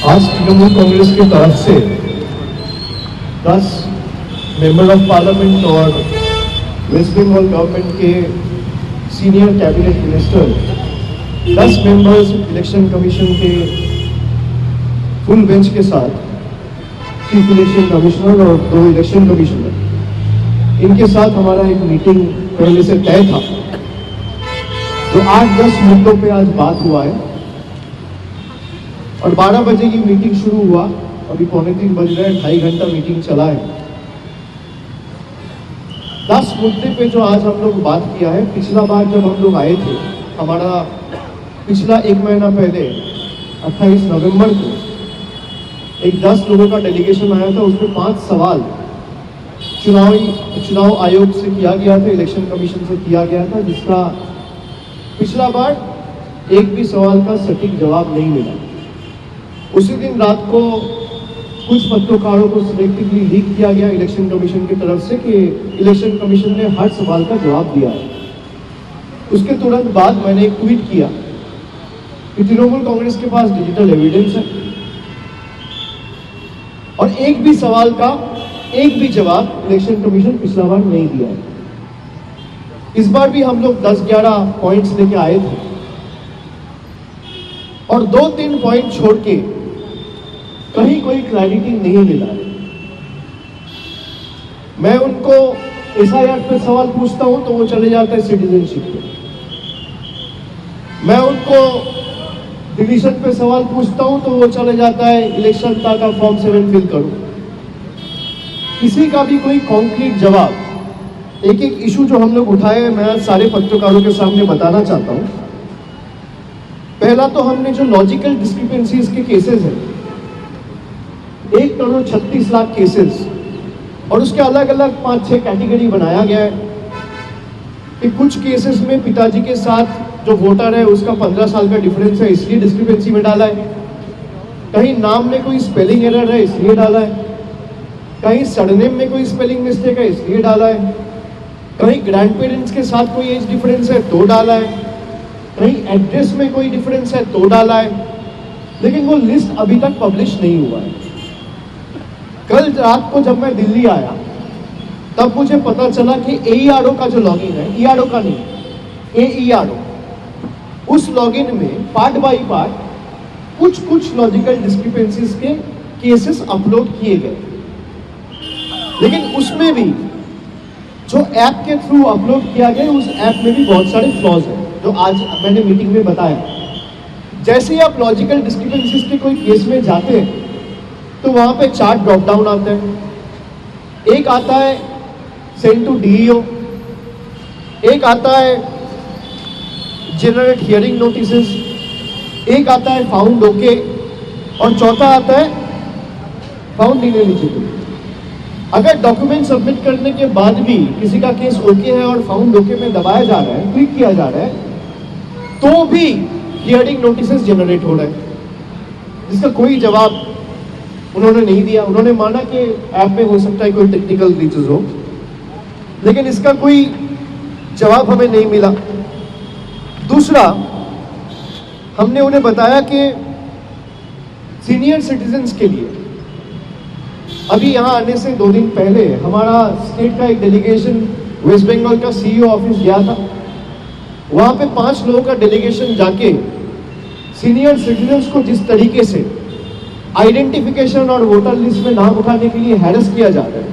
आज तृणमूल कांग्रेस की तरफ से 10 मेंबर ऑफ पार्लियामेंट और वेस्ट बंगाल गवर्नमेंट के senior cabinet minister, 10 members election commission के फुल बेंच के साथ चीफ इलेक्शन कमिश्नर और 2 इलेक्शन कमिश्नर, इनके साथ हमारा एक मीटिंग पहले से तय था। तो 8-10 मुद्दों पे आज बात हुआ है और 12 बजे की मीटिंग शुरू हुआ। अभी 2:45 बज रहे हैं, 2.5 घंटा मीटिंग चला है। 10 मुद्दे पे जो आज हम लोग बात किया है, पिछला बार जब हम लोग आए थे, हमारा पिछला 1 महीना पहले 28 नवंबर को एक 10 लोगों का डेलीगेशन आया था। उसमें 5 सवाल चुनाव आयोग से किया गया था, इलेक्शन कमीशन से किया गया था, जिसका पिछला बार एक भी सवाल का सटीक जवाब नहीं मिला। उसी दिन रात को कुछ पत्रकारों को सिलेक्टिवली लीक किया गया इलेक्शन कमीशन की तरफ से कि इलेक्शन कमीशन ने हर सवाल का जवाब दिया है। उसके तुरंत बाद मैंने एक ट्वीट किया कि तृणमूल कांग्रेस के पास डिजिटल एविडेंस है और एक भी सवाल का एक भी जवाब इलेक्शन कमीशन पिछला बार नहीं दिया है। इस बार भी हम लोग 10-11 पॉइंट्स लेके आए थे और 2-3 पॉइंट छोड़ के कहीं कोई क्लैरिटी नहीं मिला। मैं उनको एसआईआर पे सवाल पूछता हूं तो वो चले जाता है सिटीजनशिप पे। मैं उनको डिवीजन पे सवाल पूछता हूं तो वो चले जाता है इलेक्शन का फॉर्म 7 फिल करो। किसी का भी कोई कॉन्क्रीट जवाब, एक इशू जो हम लोग उठाए हैं, मैं आज सारे पत्रकारों के सामने बताना चाहता हूं। पहला तो हमने जो लॉजिकल डिस्क्रिपेंसीज के केसेस हैं, 1,36,00,000 केसेस, और उसके अलग अलग 5-6 कैटेगरी बनाया गया है कि कुछ केसेस में पिताजी के साथ जो वोटर है उसका 15 साल का डिफरेंस है, इसलिए डिस्क्रिपेंसी में डाला है। कहीं नाम में कोई स्पेलिंग एरर है, इसलिए डाला है। कहीं सरनेम में कोई स्पेलिंग मिस्टेक है, इसलिए डाला है। कहीं ग्रैंड पेरेंट्स के साथ कोई एज डिफरेंस है तो डाला है। कहीं एड्रेस में कोई डिफरेंस है तो डाला है। लेकिन वो लिस्ट अभी तक पब्लिश नहीं हुआ है। कल रात को जब मैं दिल्ली आया तब मुझे पता चला कि AERO का जो लॉगिन है, ERO का नहीं, AERO, उस लॉगिन में पार्ट बाय पार्ट कुछ लॉजिकल डिस्क्रिपेंसीज के केसेस अपलोड किए गए। लेकिन उसमें भी जो ऐप के थ्रू अपलोड किया गया, उस ऐप में भी बहुत सारे फ्लॉज हैं जो आज मैंने मीटिंग में बताया। जैसे ही आप लॉजिकल डिस्क्रिपेंसीज के कोई केस में जाते हैं तो वहां पे 4 ड्रॉप डाउन आते हैं। एक आता है सेंड टू DEO, एक आता है जनरेट हियरिंग नोटिसेस, एक आता है फाउंड ओके, और चौथा आता है फाउंड इनएलिजिबल। अगर डॉक्यूमेंट सबमिट करने के बाद भी किसी का केस ओके है और फाउंड ओके में दबाया जा रहा है, क्लिक किया जा रहा है, तो भी हियरिंग नोटिसेस जनरेट हो रहे हैं, जिसका कोई जवाब उन्होंने नहीं दिया। उन्होंने माना कि ऐप में हो सकता है कोई टेक्निकल ग्लिचेस हो, लेकिन इसका कोई जवाब हमें नहीं मिला। दूसरा, हमने उन्हें बताया कि सीनियर सिटीजन्स के लिए अभी यहाँ आने से 2 दिन पहले हमारा स्टेट का एक डेलीगेशन वेस्ट बंगाल का CEO ऑफिस गया था। वहाँ पे 5 लोगों का डेलीगेशन जाके सीनियर सिटीजन्स को जिस तरीके से आइडेंटिफिकेशन और वोटर लिस्ट में नाम उठाने के लिए हैरेस किया जा रहा है,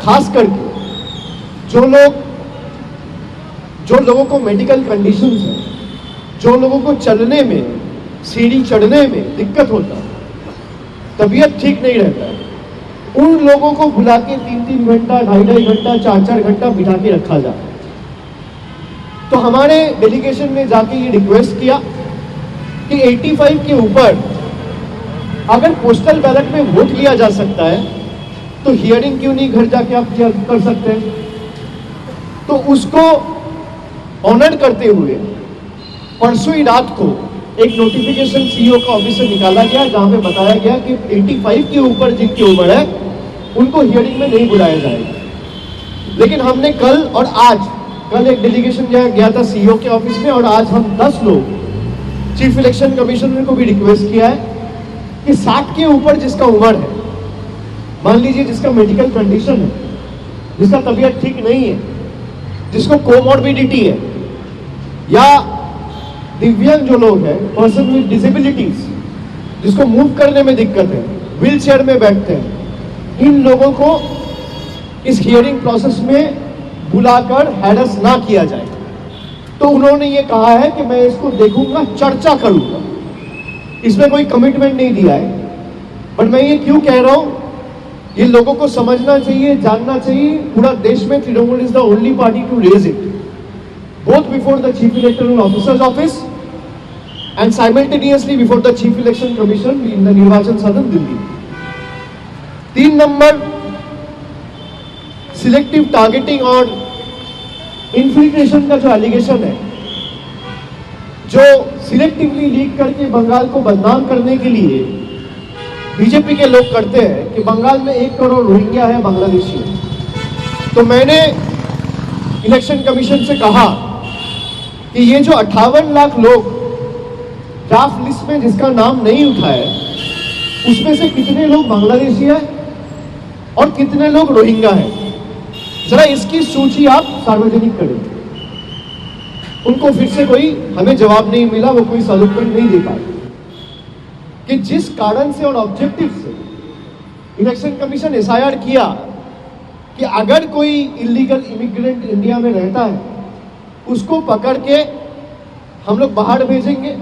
खास करके जो लोगों को मेडिकल कंडीशंस है, जो लोगों को चलने में, सीढ़ी चढ़ने में दिक्कत होता है, तबीयत ठीक नहीं रहता है, उन लोगों को बुला के 3-3 घंटा, 2.5 घंटा, 4-4 घंटा बिठा के रखा जाता है। तो हमारे डेलीगेशन ने जाके ये रिक्वेस्ट किया कि 85 के ऊपर अगर पोस्टल बैलेट में वोट लिया जा सकता है तो हियरिंग क्यों नहीं घर जाके आप कर सकते हैं। तो उसको ऑनर करते हुए परसों ही रात को एक नोटिफिकेशन CEO का ऑफिस से निकाला गया, जहां पे बताया गया कि 85 के ऊपर जिनकी उम्र है उनको हियरिंग में नहीं बुलाया जाएगा। लेकिन हमने कल और आज, कल एक डेलीगेशन गया था CEO के ऑफिस में, और आज हम 10 लोग चीफ इलेक्शन कमिश्नर को भी रिक्वेस्ट किया है कि 60 के ऊपर जिसका उम्र है, मान लीजिए जिसका मेडिकल कंडीशन है, जिसका तबीयत ठीक नहीं है, जिसको कोमॉर्बिडिटी है, या दिव्यांग जो लोग हैं, पर्सन विद डिसेबिलिटीज, जिसको मूव करने में दिक्कत है, व्हील चेयर में बैठते हैं, इन लोगों को इस हियरिंग प्रोसेस में बुलाकर हैरेस ना किया जाए। तो उन्होंने ये कहा है कि मैं इसको देखूंगा, चर्चा करूंगा। इसमें कोई कमिटमेंट नहीं दिया है, बट मैं ये क्यों कह रहा हूं, ये लोगों को समझना चाहिए, जानना चाहिए। पूरा देश में Trinamool is the only party to raise it, both before the chief electoral officers office and simultaneously before the chief election commission in the Nirvachan Sadan Delhi. 3 number, selective targeting और इन्फिल्ट्रेशन का जो एलिगेशन है, जो सिलेक्टिवली लीक करके बंगाल को बदनाम करने के लिए बीजेपी के लोग करते हैं कि बंगाल में 1 करोड़ रोहिंग्या है, बांग्लादेशी है। तो मैंने इलेक्शन कमीशन से कहा कि ये जो 58 लाख लोग ड्राफ्ट लिस्ट में जिसका नाम नहीं उठा है, उसमें से कितने लोग बांग्लादेशी है और कितने लोग रोहिंग्या है, जरा इसकी सूची आप सार्वजनिक करें। उनको फिर से कोई हमें जवाब नहीं मिला, वो कोई सॉल्यूशन नहीं दे पाए कि जिस कारण से और ऑब्जेक्टिव से इलेक्शन कमीशन एसआईआर किया कि अगर कोई इलीगल इमिग्रेंट इंडिया में रहता है, उसको पकड़ के हम लोग बाहर भेजेंगे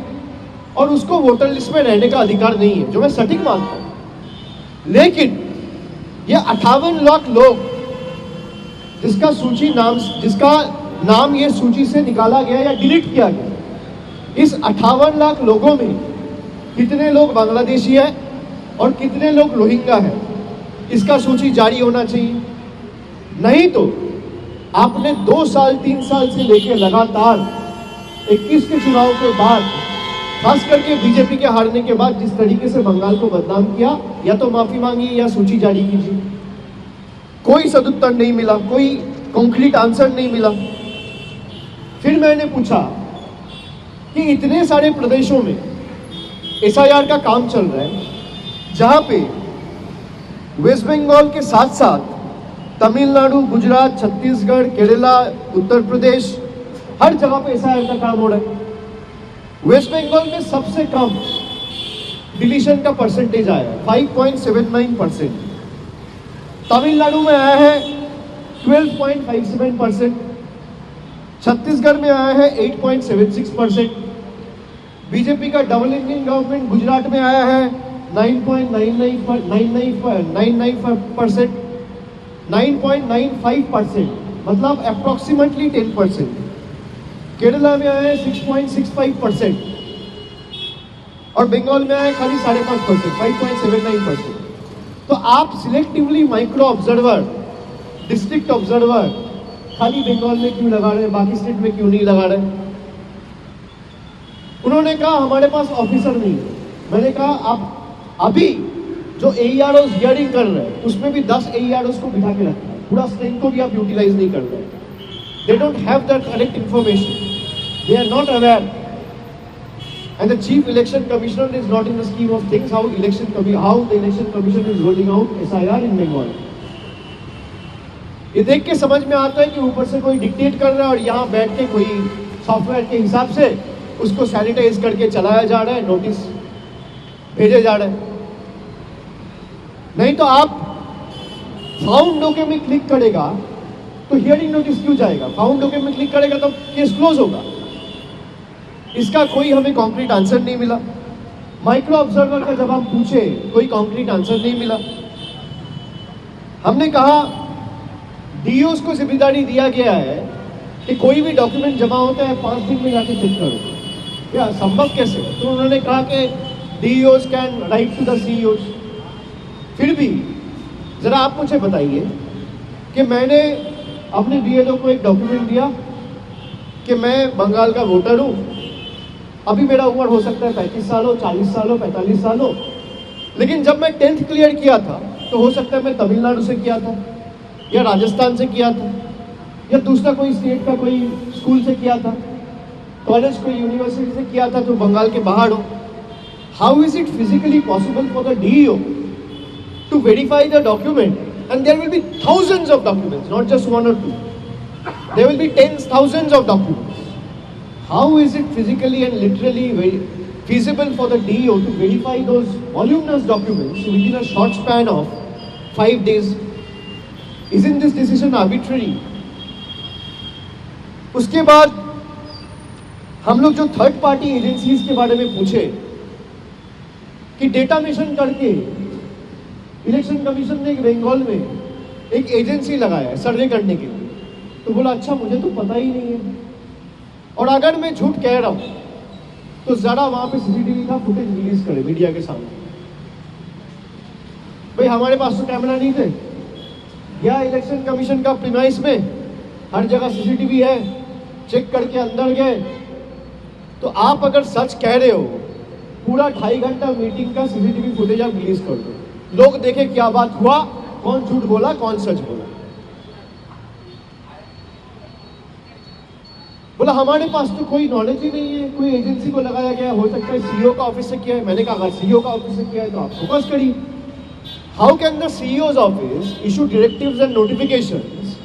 और उसको वोटर लिस्ट में रहने का अधिकार नहीं है, जो मैं सटीक मानता हूं। लेकिन ये 58 लाख लोग जिसका नाम ये सूची से निकाला गया या डिलीट किया गया, इस 58 लाख लोगों में कितने लोग बांग्लादेशी है और कितने लोग रोहिंग्या है, इसका सूची जारी होना चाहिए। नहीं तो आपने 2 साल 3 साल से लेकर लगातार 21 के चुनाव के बाद, खास करके बीजेपी के हारने के बाद, जिस तरीके से बंगाल को बदनाम किया, या तो माफी मांगी या सूची जारी कीजिए। कोई सदुत्तर नहीं मिला, कोई कॉन्क्रीट आंसर नहीं मिला। फिर मैंने पूछा कि इतने सारे प्रदेशों में एसआईआर का काम चल रहा है, जहां पे वेस्ट बंगाल के साथ साथ तमिलनाडु, गुजरात, छत्तीसगढ़, केरला, उत्तर प्रदेश, हर जगह पे एसआईआर का काम हो रहा है। वेस्ट बंगाल में सबसे कम डिलीशन का परसेंटेज आया है, 5.79%। तमिलनाडु में आया है 12.57%, छत्तीसगढ़ में आया है 8.76%, बीजेपी का डबल इंजन गवर्नमेंट गुजरात में आया है 9.95%, 9.95%, मतलब अप्रोक्सीमेटली 10%। केरला में आया है 6.65% और बंगाल में आया है खाली 5.5%, 5.79%। तो आप selectively micro observer, district observer खाली बंगाल में क्यों लगा रहे हैं, बाकी स्टेट में क्यों नहीं लगा रहे? उन्होंने कहा हमारे पास ऑफिसर नहीं है। मैंने कहा आप अभी जो एईआरओस हियरिंग कर रहे हैं, उसमें भी 10 एईआरओस को बिठा के रखा है, पूरा स्ट्रेंथ को भी आप यूटिलाइज नहीं कर रहे हैं। They don't have that correct information, they are not aware, and the chief election commissioner is not in the scheme of things how the election commission is rolling out SIR in Bengal। ये देख के समझ में आता है कि ऊपर से कोई डिक्टेट कर रहा है और यहाँ बैठ के कोई सॉफ्टवेयर के हिसाब से उसको सैनिटाइज करके चलाया जा रहा है, नोटिस भेजे जा रहे हैं। नहीं तो आप फाउंड डॉक्यूमेंट में क्लिक करेगा तो हियरिंग नोटिस क्यों जाएगा? फाउंड डॉक्यूमेंट में क्लिक करेगा तो केस क्लोज होगा। इसका कोई हमें कॉन्क्रीट आंसर नहीं मिला। माइक्रो ऑब्जर्वर का जब हम पूछे, कोई कॉन्क्रीट आंसर नहीं मिला। हमने कहा डीओस को जिम्मेदारी दिया गया है कि कोई भी डॉक्यूमेंट जमा होता है 5 दिन में जाके चेक करो, या संभव कैसे? तो उन्होंने कहा कि DEOs can write to the CEOs. फिर भी जरा आप मुझे बताइए कि मैंने अपने बीएलओ को एक डॉक्यूमेंट दिया कि मैं बंगाल का वोटर हूँ, अभी मेरा उम्र हो सकता है 35 साल हो, 40 साल हो, 45 साल हो, लेकिन जब मैं 10th क्लियर किया था तो हो सकता है मैं तमिलनाडु से किया था, या राजस्थान से किया था, या दूसरा कोई स्टेट का कोई स्कूल से किया था, कॉलेज कोई यूनिवर्सिटी से किया था, तो बंगाल के बाहर हो। How is it physically possible for the DEO to verify the document? And there will be thousands of documents, not just one or two. There will be tens, thousands of documents. How is it physically and literally feasible for the DEO to verify those voluminous documents within a short span of 5 days? Isn't this decision arbitrary? उसके बाद हम लोग जो third party agencies के बारे में पूछे कि डेटा मिशन करके इलेक्शन कमीशन ने बंगाल में एक एजेंसी लगाया है सर्वे करने के लिए, तो बोला अच्छा मुझे तो पता ही नहीं है। और अगर मैं झूठ कह रहा हूं तो जरा वहां पे सीसीटीवी का फुटेज रिलीज करे मीडिया के सामने। भाई हमारे पास तो कैमरा नहीं थे, या इलेक्शन कमीशन का प्रीमाइस में हर जगह सीसीटीवी है, चेक करके अंदर गए। तो आप अगर सच कह रहे हो, पूरा 2.5 घंटा मीटिंग का सीसीटीवी फुटेज आप रिलीज कर दो, लोग देखे क्या बात हुआ, कौन झूठ बोला कौन सच बोला। बोला हमारे पास तो कोई नॉलेज ही नहीं है, कोई एजेंसी को लगाया गया, हो सकता है सीईओ का ऑफिस से किया है। मैंने कहा अगर सीईओ का ऑफिस से किया है तो आप फोकस करिए। How can the CEO's office issue directives and notifications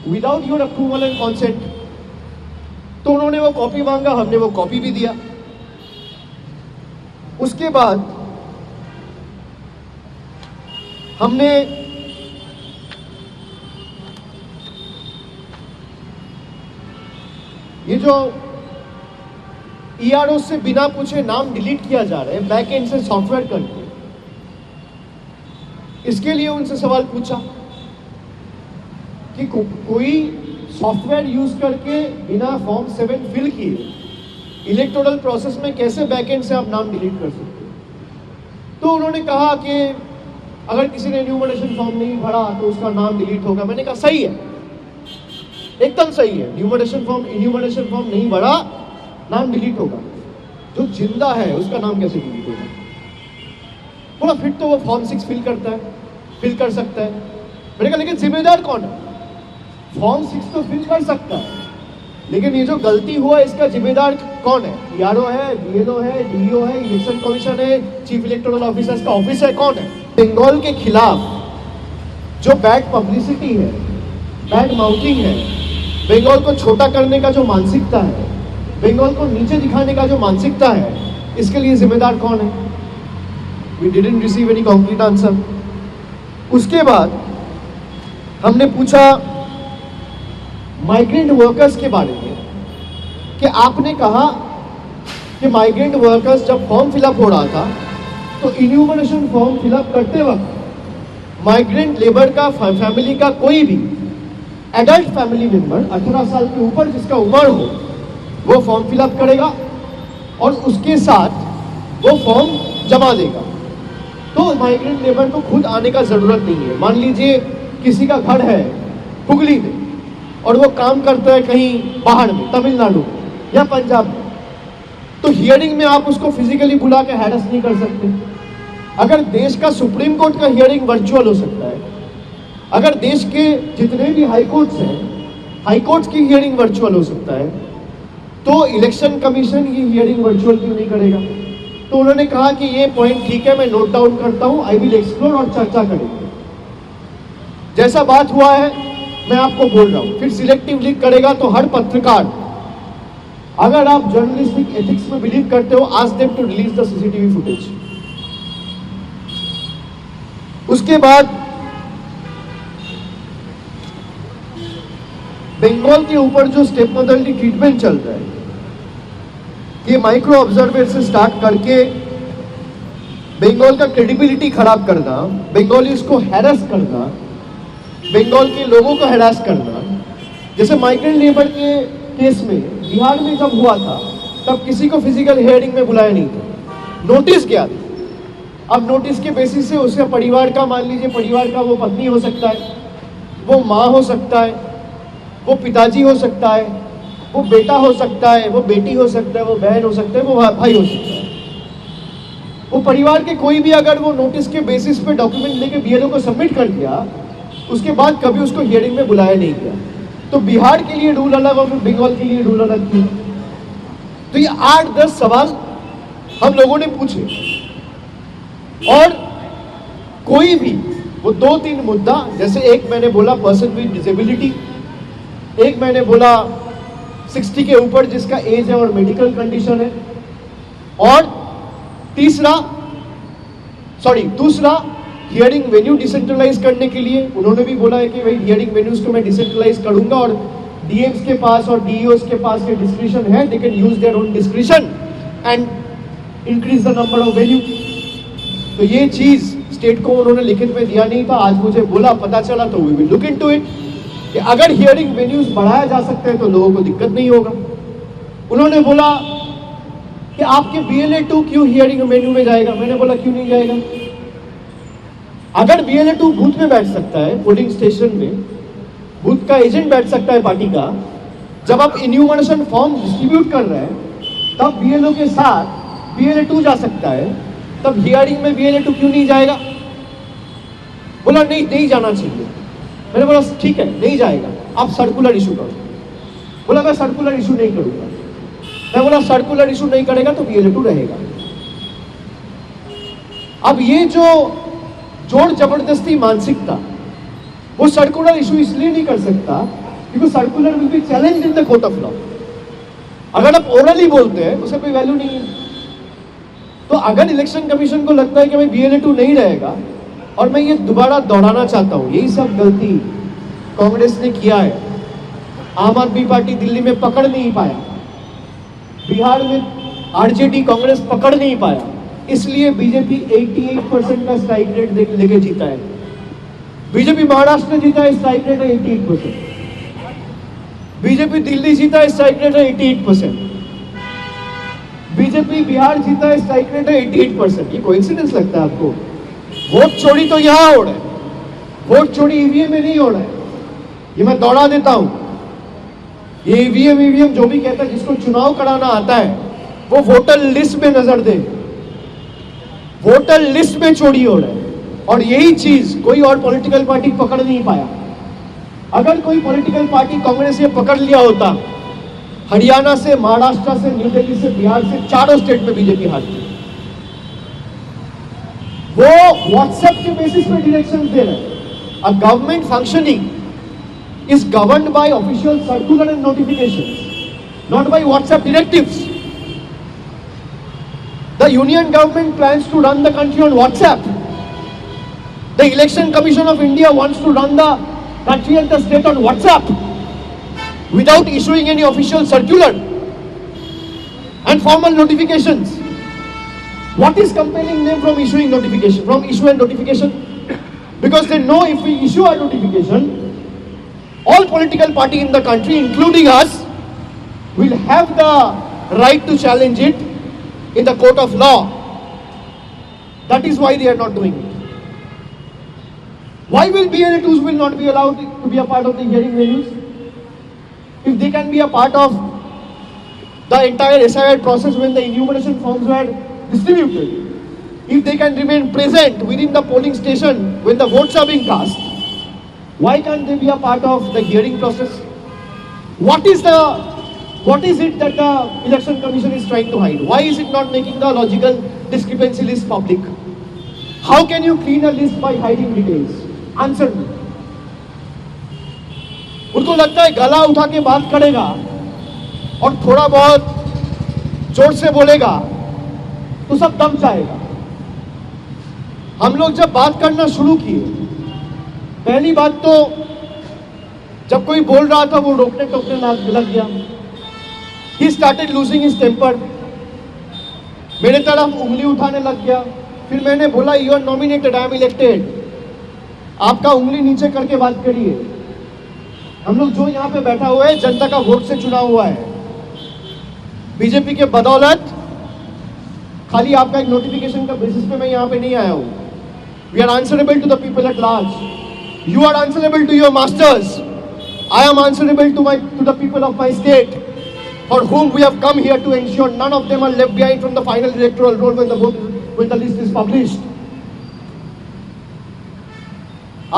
without your approval and consent? तो उन्होंने वो कॉपी मांगा, हमने वो कॉपी भी दिया। उसके बाद हमने ये जो ईआरओ से बिना पूछे नाम डिलीट किया जा रहा है बैक एंड से सॉफ्टवेयर करके, इसके लिए उनसे सवाल पूछा कि कोई सॉफ्टवेयर यूज करके बिना फॉर्म 7 फिल किए इलेक्टोरल प्रोसेस में कैसे बैक एंड से आप नाम डिलीट कर सकते हो? तो उन्होंने कहा कि अगर किसी ने न्यूमरेशन फॉर्म नहीं भरा तो उसका नाम डिलीट होगा। मैंने कहा सही है, एकदम सही है, न्यूमरेशन फॉर्म नहीं भरा, नाम डिलीट होगा। जो जिंदा है उसका नाम कैसे डिलीट होगा? बोला फिर तो वो फॉर्म 6 फिल कर सकता है। मैंने कहा लेकिन जिम्मेदार कौन है? फॉर्म 6 तो फिल कर सकता है, लेकिन ये जो गलती हुआ इसका जिम्मेदार कौन है? ईआरओ है, बीएलओ है, डीईओ है, इलेक्शन कमीशन है, चीफ इलेक्टोरल ऑफिसर्स का ऑफिस है, कौन है? बंगाल के खिलाफ जो बैड पब्लिसिटी है, बैड माउथिंग है, बंगाल को छोटा करने का जो मानसिकता है, बंगाल को नीचे दिखाने का जो मानसिकता है, इसके लिए जिम्मेदार कौन है? We didn't receive any concrete answer. उसके बाद हमने पूछा माइग्रेंट वर्कर्स के बारे में कि आपने कहा कि माइग्रेंट वर्कर्स जब फॉर्म फिलअप हो रहा था तो इन्यूमरेशन फॉर्म फिलअप करते वक्त माइग्रेंट लेबर का फैमिली का कोई भी एडल्ट फैमिली मेंबर 18 साल के ऊपर जिसका उम्र हो वो फॉर्म फिलअप करेगा और उसके साथ वो फॉर्म जमा देगा। तो माइग्रेंट लेबर को खुद आने का जरूरत नहीं है। मान लीजिए किसी का घर है हुगली में और वो काम करता है कहीं बाहर में, तमिलनाडु या पंजाब में, तो हियरिंग में आप उसको फिजिकली बुला के हैरेस नहीं कर सकते। अगर देश का सुप्रीम कोर्ट का हियरिंग वर्चुअल हो सकता है, अगर देश के जितने भी हाई कोर्ट्स हैं, हाई कोर्ट्स की हियरिंग वर्चुअल हो सकता है, तो इलेक्शन कमीशन ये हियरिंग वर्चुअल क्यों नहीं करेगा? तो उन्होंने कहा कि ये पॉइंट ठीक है, मैं नोट डाउन करता हूं, आई विल एक्सप्लोर और चर्चा करेंगे। जैसा बात हुआ है मैं आपको बोल रहा हूं, फिर सिलेक्टिवली करेगा तो हर पत्रकार, अगर आप जर्नलिस्टिक एथिक्स में बिलीव करते हो, ask them to release the CCTV footage. उसके बाद बंगाल के ऊपर जो स्टेप मॉडलिटी ट्रीटमेंट चल रहा है, ये माइक्रो ऑब्जर्वर से स्टार्ट करके बंगाल का क्रेडिबिलिटी खराब करना, बंगालीज को हैरेस करना, बंगाल के लोगों को हैरेस करना। जैसे माइग्रेंट लेबर के केस में बिहार में जब हुआ था तब किसी को फिजिकल हियरिंग में बुलाया नहीं था, नोटिस गया था। अब नोटिस के बेसिस से उसके परिवार का, मान लीजिए परिवार का वो पत्नी हो सकता है, वो माँ हो सकता है, वो पिताजी हो सकता है, वो बेटा हो सकता है, वो बेटी हो सकता है, वो बहन हो सकता है, वो भाई हो सकता है। वो परिवार के कोई भी अगर वो नोटिस के बेसिस पे डॉक्यूमेंट लेके बीएलओ को सबमिट कर दिया, उसके बाद कभी उसको हियरिंग में बुलाया नहीं गया। तो बिहार के लिए रूल अलग और बंगाल के लिए रूल अलग क्यों? तो ये 8-10 सवाल हम लोगों ने पूछे। और कोई भी वो 2-3 मुद्दा, जैसे एक मैंने बोला पर्सन विद डिसेबिलिटी, एक मैंने बोला 60 के ऊपर जिसका एज है और मेडिकल कंडीशन है, और दूसरा हियरिंग वेन्यू डिसेंट्रलाइज करने के लिए उन्होंने भी बोला है कि भाई हियरिंग वेन्यूज को मैं डिसेंट्रलाइज करूंगा और डीएम्स के पास और डीईओस के पास के डिस्क्रिशन है, they can use their own discretion and increase the number of venue. तो ये चीज स्टेट को उन्होंने लिखित में दिया नहीं था, आज मुझे बोला, पता चला, तो we will look into it कि अगर हियरिंग वेन्यूज बढ़ाया जा सकते हैं तो लोगों को दिक्कत नहीं होगा। उन्होंने बोला कि आपके BLA-2 क्यों हियरिंग वेन्यू में जाएगा, मैंने बोला क्यों नहीं जाएगा। अगर BLA-2 बूथ में बैठ सकता है, पोलिंग स्टेशन में बूथ का एजेंट बैठ सकता है पार्टी का, जब आप इन्यूमरेशन फॉर्म डिस्ट्रीब्यूट कर रहे हैं तब BLO के साथ BLA-2 जा सकता है, तब हियरिंग में BLA-2 क्यों नहीं जाएगा। बोला नहीं जाना चाहिए। मैंने बोला ठीक है नहीं जाएगा, आप सर्कुलर इशू करो। बोला मैं सर्कुलर इशू नहीं करूंगा। मैं बोला सर्कुलर इशू नहीं करेगा तो BLA-2 रहेगा। अब ये जो जोर जबरदस्ती मानसिकता, वो सर्कुलर इशू इसलिए नहीं कर सकता क्योंकि circular will be challenged in the court of law. अगर आप ओरली बोलते हैं उसे कोई वैल्यू नहीं है। तो अगर इलेक्शन कमीशन को लगता है कि भाई BLA-2 नहीं रहेगा, और मैं ये दोबारा दोहराना चाहता हूं, यही सब गलती कांग्रेस ने किया है। आम आदमी पार्टी दिल्ली में पकड़ नहीं पाया, बिहार में आरजेडी कांग्रेस पकड़ नहीं पाया, इसलिए बीजेपी 88% का स्ट्राइक रेट लेके जीता है। बीजेपी महाराष्ट्र में जीता है, स्ट्राइक रेट है 88%। बीजेपी दिल्ली जीता है, स्ट्राइक रेट है 88%। बीजेपी बिहार जीता है, स्ट्राइक रेट है 88%। ये कोइंसिडेंस लगता है आपको? वोट चोरी तो यहां हो रहा है, वोट चोरी ईवीएम में नहीं हो रहा है। ये मैं दौड़ा देता हूं, ये ईवीएम जो भी कहता है जिसको चुनाव कराना आता है वो वोटर लिस्ट में नजर दे, वोटर लिस्ट में चोरी हो रहा है। और यही चीज कोई और पॉलिटिकल पार्टी पकड़ नहीं पाया। अगर कोई पॉलिटिकल पार्टी कांग्रेस ये पकड़ लिया होता, हरियाणा से, महाराष्ट्र से, न्यू दिल्ली से, बिहार से, चारों स्टेट में बीजेपी हारती। वो व्हाट्सएप के बेसिस पे डायरेक्शन दे रहे हैं। A government functioning is governed by official circular and notifications, not by WhatsApp directives. The union government plans to run the country on WhatsApp. The Election Commission of India wants to run the country and the state on WhatsApp without issuing any official circular and formal notifications. What is compelling them from issuing notification, from issue and notification? Because they know if we issue a notification, all political party in the country, including us, will have the right to challenge it in the court of law. That is why they are not doing it. Why will BLA-2s will not be allowed to be a part of the hearing venues? If they can be a part of the entire SIR process when the enumeration forms were distributed, if they can remain present within the polling station when the votes are being cast, why can't they be a part of the hearing process? What is it that the Election Commission is trying to hide? Why is it not making the logical discrepancy list public? How can you clean a list by hiding details? Answer me. उनको लगता है गला उठा के बात करेगा और थोड़ा बहुत जोर से बोलेगा तो सब दम जाएगा। हम लोग जब बात करना शुरू किए, पहली बात तो जब कोई बोल रहा था वो रोकने टोकने लग गया। He started losing his temper. मेरे तरफ उंगली उठाने लग गया। फिर मैंने बोला you are nominated, I am elected. आपका उंगली नीचे करके बात करिए। हम लोग जो यहाँ पे बैठा हुआ है जनता का वोट से चुना हुआ है। बीजेपी के बदौलत खाली आपका एक नोटिफिकेशन का बेसिस पे मैं यहाँ पे नहीं आया हूँ। We are answerable to the people at large. You are answerable to your masters. I am answerable to the people of my state, for whom we have come here to ensure none of them are left behind from the final electoral roll when the list is published.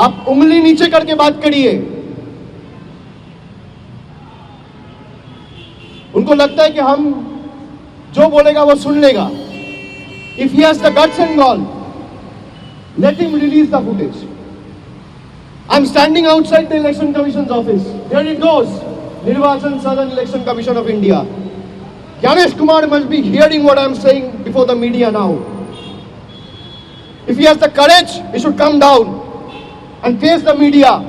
आप उंगली नीचे करके बात करिए। उनको लगता है कि हम जो बोलेगा वो सुन लेगा। If he has the guts and gall Let him release the footage. I'm standing outside the Election Commission's office. Here it goes. Nirvachan Southern Election Commission of India. Gyanesh Kumar must be hearing what I'm saying before the media now. If he has the courage, he should come down and face the media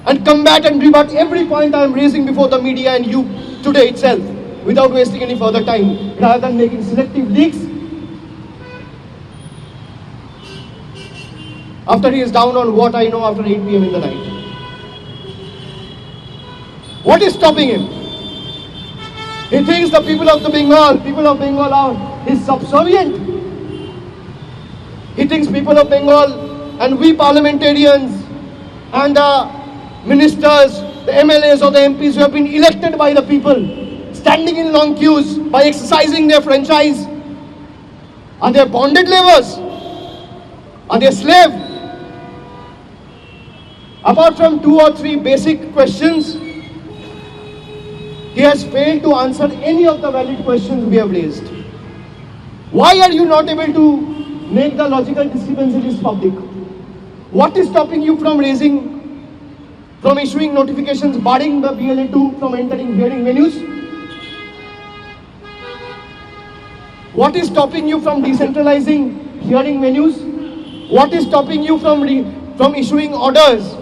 and combat and rebut every point I am raising before the media and you today itself, without wasting any further time, rather than making selective leaks. After he is down on what I know after 8 p.m. in the night. What is stopping him? He thinks the people of Bengal are his subservient. He thinks people of Bengal and we parliamentarians and the ministers, the MLAs or the MPs who have been elected by the people, standing in long queues by exercising their franchise, are they bonded laborers? Are they slaves? Apart from 2 or 3 basic questions, he has failed to answer any of the valid questions we have raised. Why are you not able to make the logical discrepancies public? What is stopping you from issuing notifications barring the BLA2 from entering hearing venues? What is stopping you from decentralizing hearing venues? What is stopping you from issuing orders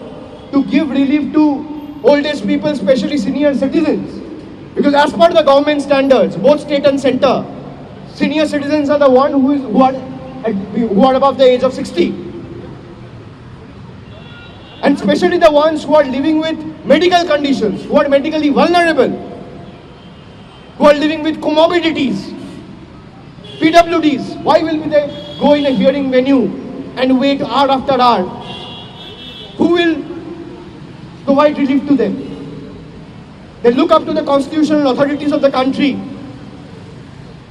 to give relief to old age people, especially senior citizens? Because as per the government standards, both state and center, senior citizens are the ones who are above the age of 60. And especially the ones who are living with medical conditions, who are medically vulnerable, who are living with comorbidities, PWDs. Why will they go in a hearing venue and wait hour after hour? Who will provide relief to them? They look up to the constitutional authorities of the country.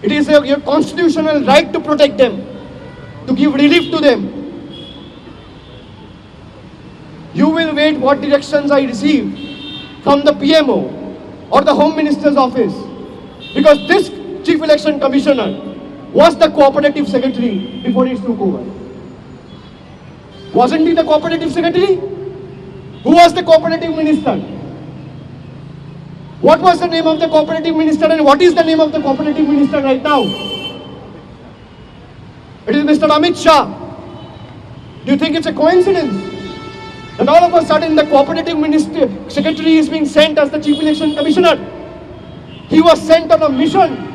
It is your constitutional right to protect them, to give relief to them. You will wait what directions I receive from the PMO or the Home Minister's office, because this Chief Election Commissioner was the cooperative secretary before he took over. Wasn't he the cooperative secretary? Who was the cooperative minister? What was the name of the cooperative minister and what is the name of the cooperative minister right now? It is Mr. Amit Shah. Do you think it's a coincidence that all of a sudden the cooperative minister secretary is being sent as the Chief Election Commissioner? He was sent on a mission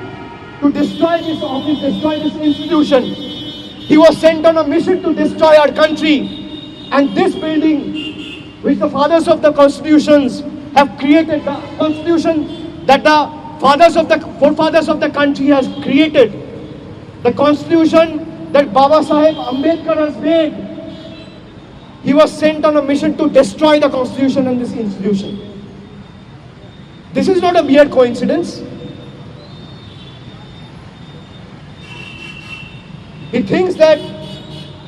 to destroy this office, destroy this institution. He was sent on a mission to destroy our country. And this building, which the fathers of the constitutions have created, the constitution that the forefathers of the country has created, the constitution that Baba Saheb Ambedkar has made, he was sent on a mission to destroy the constitution and this institution. This is not a mere coincidence. He thinks that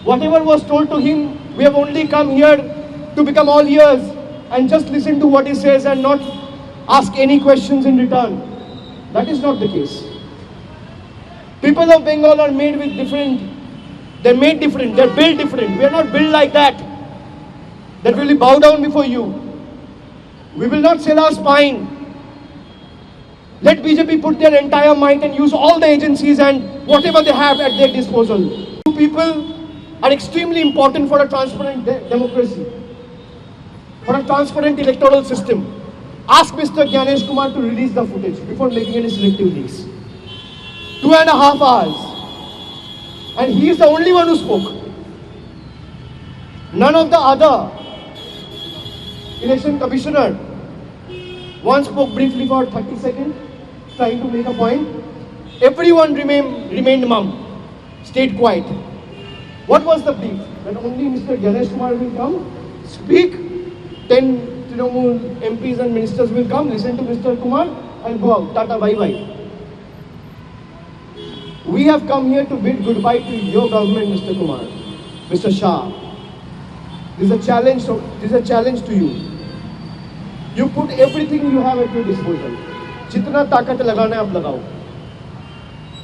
whatever was told to him, we have only come here to become all ears and just listen to what he says and not ask any questions in return. That is not the case. People of Bengal are made with different, they're made different, they're built different. We are not built like that will bow down before you. We will not sell our spine. Let BJP put their entire might and use all the agencies and whatever they have at their disposal. You people are extremely important for a transparent democracy, for a transparent electoral system. Ask Mr. Gyanesh Kumar to release the footage before making any selective leaks. 2.5 hours. And he is the only one who spoke. None of the other election commissioner. One spoke briefly for 30 seconds, trying to make a point. Everyone remained mum, stayed quiet. What was the brief? That only Mr. Gyanesh Kumar will come, speak, 10 Trinamool MPs and ministers will come, listen to Mr. Kumar and go out. Tata, bye-bye. We have come here to bid goodbye to your government, Mr. Kumar, Mr. Shah. This is a challenge to you. You put everything you have at your disposal. जितना ताकत लगाना है आप लगाओ.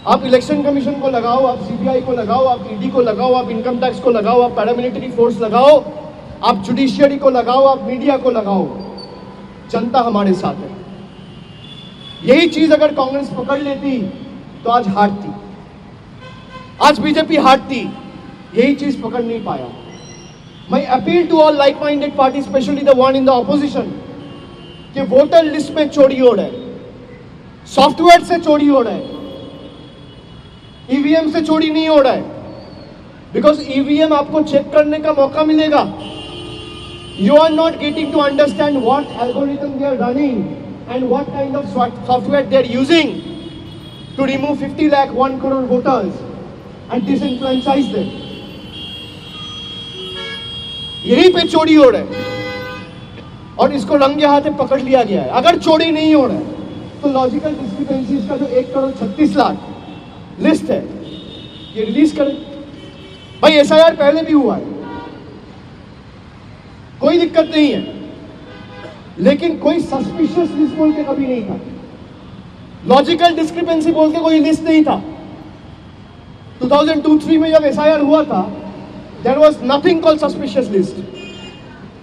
आप election commission को लगाओ, आप सीबीआई को लगाओ, आप ईडी को लगाओ, आप इनकम टैक्स को लगाओ, आप पैरामिलिट्री फोर्स लगाओ, आप जुडिशियरी को लगाओ, आप मीडिया को लगाओ, जनता हमारे साथ है। यही चीज अगर कांग्रेस पकड़ लेती तो आज हारती, आज बीजेपी हारती, यही चीज पकड़ नहीं पाया। मैं appeal to all like minded party, specially the one in the opposition, कि वोटर लिस्ट में चोरी हो रहा है, सॉफ्टवेयर से चोरी हो रहा है, ईवीएम से चोरी नहीं हो रहा है, बिकॉज ईवीएम आपको चेक करने का मौका मिलेगा। You are not getting to understand what algorithm they are running and what kind of software they are using to remove 50 lakh 1 crore voters and disenfranchise them. यहीं पे चोरी हो रहा है और इसको रंगे हाथे पकड़ लिया गया है। अगर चोरी नहीं हो रहा है तो लॉजिकल डिस्क्रिपेंसीज का जो 1 करोड़ 36 लाख लिस्ट है ये रिलीज करें। भाई एसआईआर पहले भी हुआ है, कोई दिक्कत नहीं है, लेकिन कोई सस्पिशियस लिस्ट बोल के कभी नहीं था, लॉजिकल डिस्क्रिपेंसी बोल के कोई लिस्ट नहीं था। 2002-03 में जब एसआईआर हुआ था, there was nothing called suspicious list,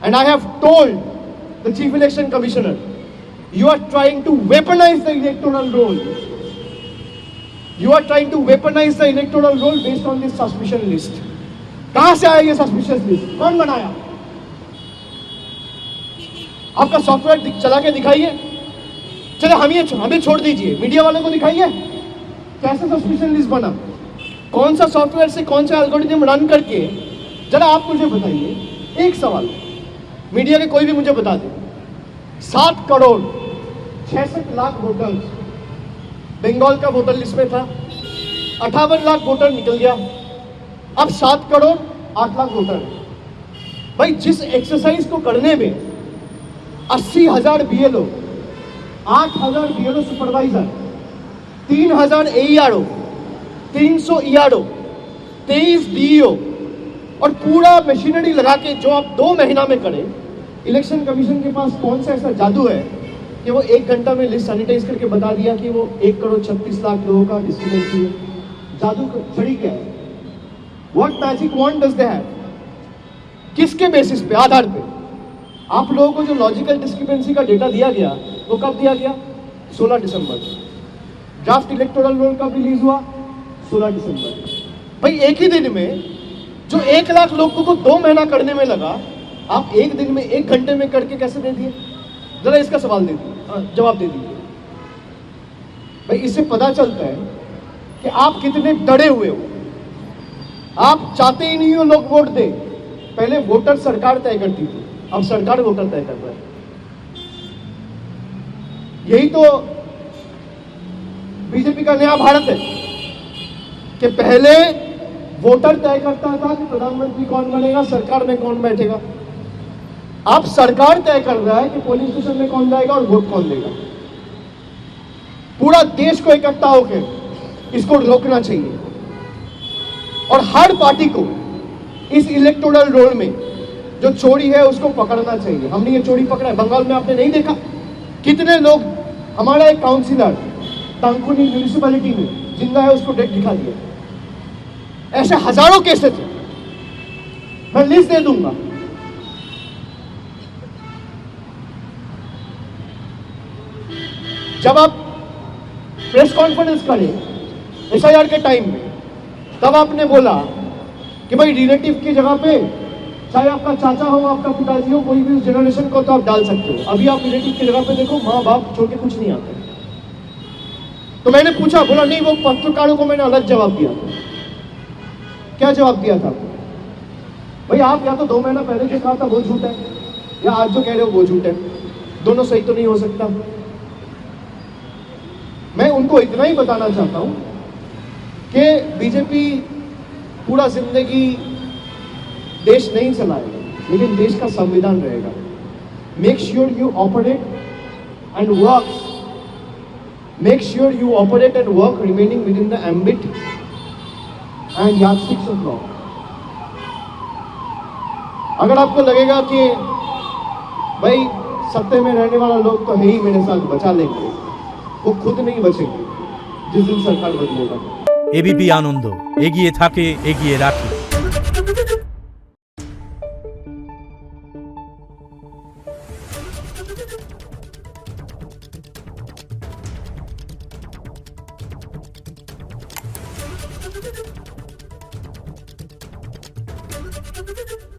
and I have told the chief election commissioner, you are trying to weaponise the electoral roll, you are trying to weaponise the electoral roll based on this suspicion list. कहां से आया ये suspicious list, कौन बनाया? आपका software चला के दिखाइए, चले हमें छोड़ दीजिए, मीडिया वालों को दिखाइए कैसे सस्पिशन लिस्ट बना, कौन सा सॉफ्टवेयर से कौन सा एल्गोरिथम रन करके, जरा आप मुझे बताइए। एक सवाल मीडिया के कोई भी मुझे बता दे, 7 करोड़ 66 लाख वोटर्स बंगाल का वोटर लिस्ट में था, 58 लाख वोटर निकल गया, अब 7 करोड़ 8 लाख वोटर है। भाई जिस एक्सरसाइज को करने में 80,000 BLO, 8,000 BLO supervisor, 3,000 AERO, 300 ERO, 23 DEO और पूरा मशीनरी लगा के जो आप 2 महीना में करें, इलेक्शन कमीशन के पास कौन सा ऐसा जादू है कि वो 1 घंटा में लिस्ट सैनिटाइज करके बता दिया कि वो 1 करोड़ 36 लाख लोगों का डिस्ट्रीब्यूशन है? जादू छड़ी क्या है? What magic wand does they have? किसके बेसिस पे, आधार पे? आप लोगों को जो लॉजिकल डिस्क्रिपेंसी का डेटा दिया गया वो कब दिया गया? 16 दिसंबर। ड्राफ्ट इलेक्टोरल रोल कब रिलीज हुआ? 16 दिसंबर। भाई एक ही दिन में जो 1 लाख लोगों को 2 महीना करने में लगा, आप एक दिन में 1 घंटे में करके कैसे दे दिए? जरा इसका सवाल दे दीजिए, जवाब दे दीजिए। भाई इससे पता चलता है कि आप कितने डरे हुए हो, आप चाहते ही नहीं हो लोग वोट दे। पहले वोटर सरकार तय करती थी, अब सरकार वोटर तय कर रहा है। यही तो बीजेपी का नया भारत है कि पहले वोटर तय करता था कि प्रधानमंत्री कौन बनेगा, सरकार में कौन बैठेगा। अब सरकार तय कर रहा है कि पुलिस स्टेशन में कौन जाएगा और वोट कौन देगा। पूरा देश को इकट्ठा होकर इसको रोकना चाहिए और हर पार्टी को इस इलेक्टोरल रोल में जो चोरी है उसको पकड़ना चाहिए। हमने ये चोरी पकड़ा है। बंगाल में आपने नहीं देखा कितने लोग, हमारा एक काउंसिलर टांकुनी म्यूनिसिपैलिटी में जिंदा है, उसको डेट दिखा दिया। ऐसे हजारों केसेस हैं, मैं लिस्ट दे दूंगा। जब आप प्रेस कॉन्फ्रेंस करें एसआईआर के टाइम में, तब आपने बोला कि भाई रिलेटिव की जगह पे चाहे आपका चाचा हो, आपका पिताजी हो, कोई भी उस जनरेशन को तो आप डाल सकते हो। अभी आप रिलेटिव की जगह पे देखो, माँ बाप छोड़ के कुछ नहीं आते। तो मैंने पूछा, बोला नहीं, वो पत्रकारों को मैंने अलग जवाब दिया। क्या जवाब दिया था? भाई आप या तो 2 महीना पहले जो कहा था वो झूठ है, या आज जो कह रहे हो वो झूठ है, दोनों सही तो नहीं हो सकता। मैं उनको इतना ही बताना चाहता हूं कि बीजेपी पूरा जिंदगी देश नहीं चलाएगा, लेकिन देश का संविधान रहेगा। Make sure you operate and work, make sure you operate and work remaining within the ambit and yardsticks of law. अगर आपको लगेगा कि भाई सत्ते में रहने वाला लोग तो है ही, मेरे साथ बचा लेंगे, वो खुद नहीं बचेंगे। जिस दिन सरकार बदलेगा। এবিপি আনন্দ, এগিয়ে থাকে, এগিয়ে রাখে। Thank you.